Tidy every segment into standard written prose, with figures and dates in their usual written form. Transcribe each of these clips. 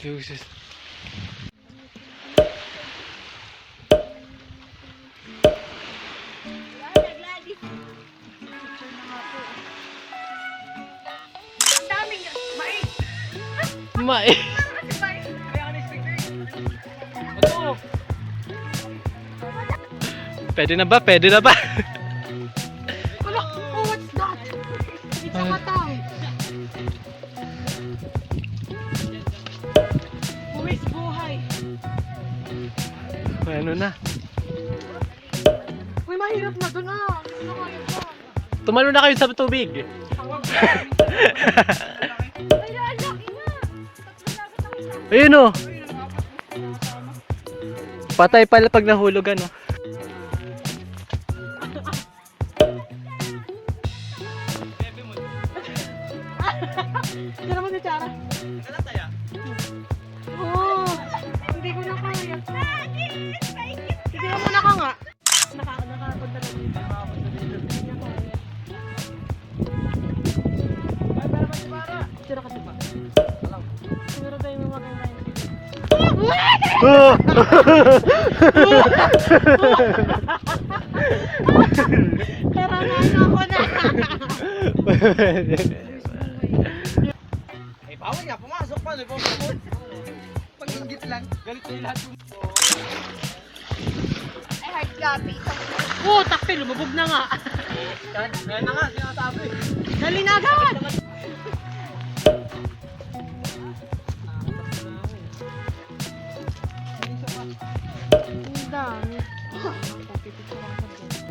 Juices. Mai. Pwede na ba? Pwede na ba? Wala! Oh, what's that? It's a katang. Buwis buhay. Ano na? Uy, mahirap na dun ah. Ano kayo pa? Tumalo na kayo sa tubig. Ay, laki nga. Ayun o. Patay pala pag nahulog ano. Hindi naman si Chara. Oo. Hindi ko na kaya. Hindi mo muna ka nga. Nakakapunta na dito. Sira ka diba? Siguro tayo yung maganda yun. Pero ano ako na. Eh, bawal nga, pumasok pa, di ba? Pag-ingit lang, galit na lahat yung... Ay, hard copy. Oo, takpi, lumabog na nga. Yan na nga, sinasabi. Dali na agad! Ang dami.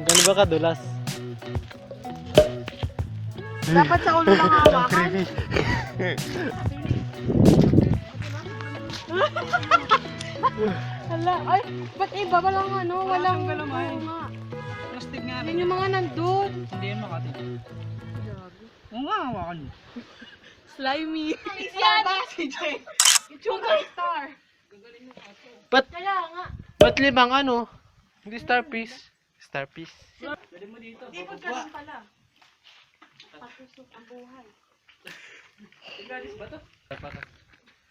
Gano'n ba kadulas? Dapat sa ulo lang hawakan. Hala, ay, ba't iba? Walang ano, walang galamay. oo nga. Plastic nga Yan yung mga nandun. Hindi yan makati. Oo nga, hawakan niyo. Slimy. Yan! Si Jay. Sugar star. Ba't Kaya nga. limang ano? Hindi star piece. Star piece. Pwede mo dito. Di ba ganun pala? Patusok ang buhay. Igalis ba to?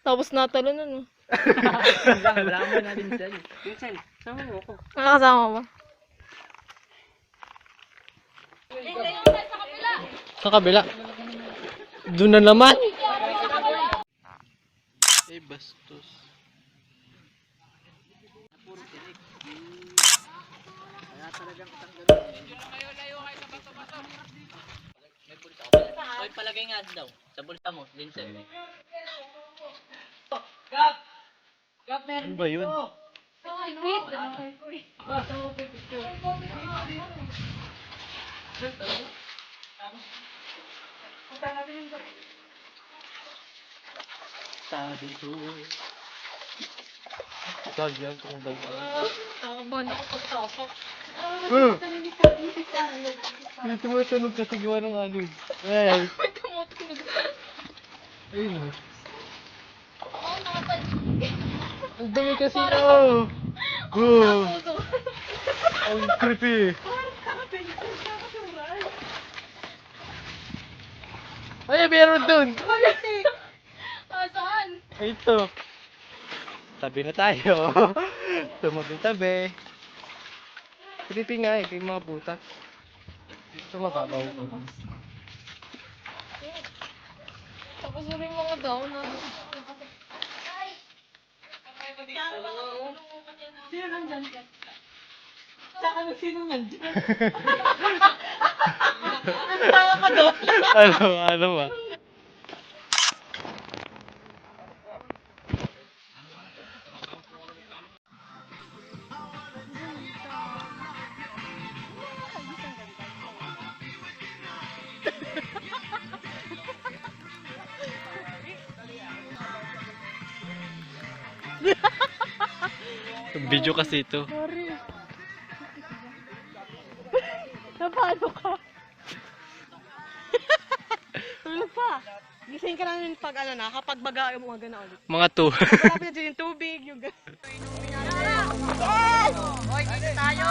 Tapos natalo na no. Wala mo na din sa'yo. Vincent, sama mo ako. Nakakasama ba? Sa kabila. Doon na naman. Eh, bastos. Hoy, palagay nga daw sa bulsa mo, Vincent. Ano ba yun? Sabi ko. Sabi yan kung dagdag. Takabon ako pagtapok. Hindi tumutunog kasi gawa ng ano. Ay, May tumutunog. ayun o. Ang dami kasi oh. Oh. Ang creepy. Ay, meron dun. Saan? Ay, ito. Tabi na tayo. Tumabi-tabi. Creepy nga eh, kay mga butas. Ito mababaw ko. Tapos rin mga daw na. Sino nandyan ka? Saka na sino nandyan? Ang tawa ka doon. Ano ba? Video kasi ito. Sorry. Napano ka? Tulog pa. Gising ka namin pag ano na, kapag baga mo mga gana ulit. Mga 2. Malapit na dyan yung tubig, yung gana. Yes! Hoy, dito tayo!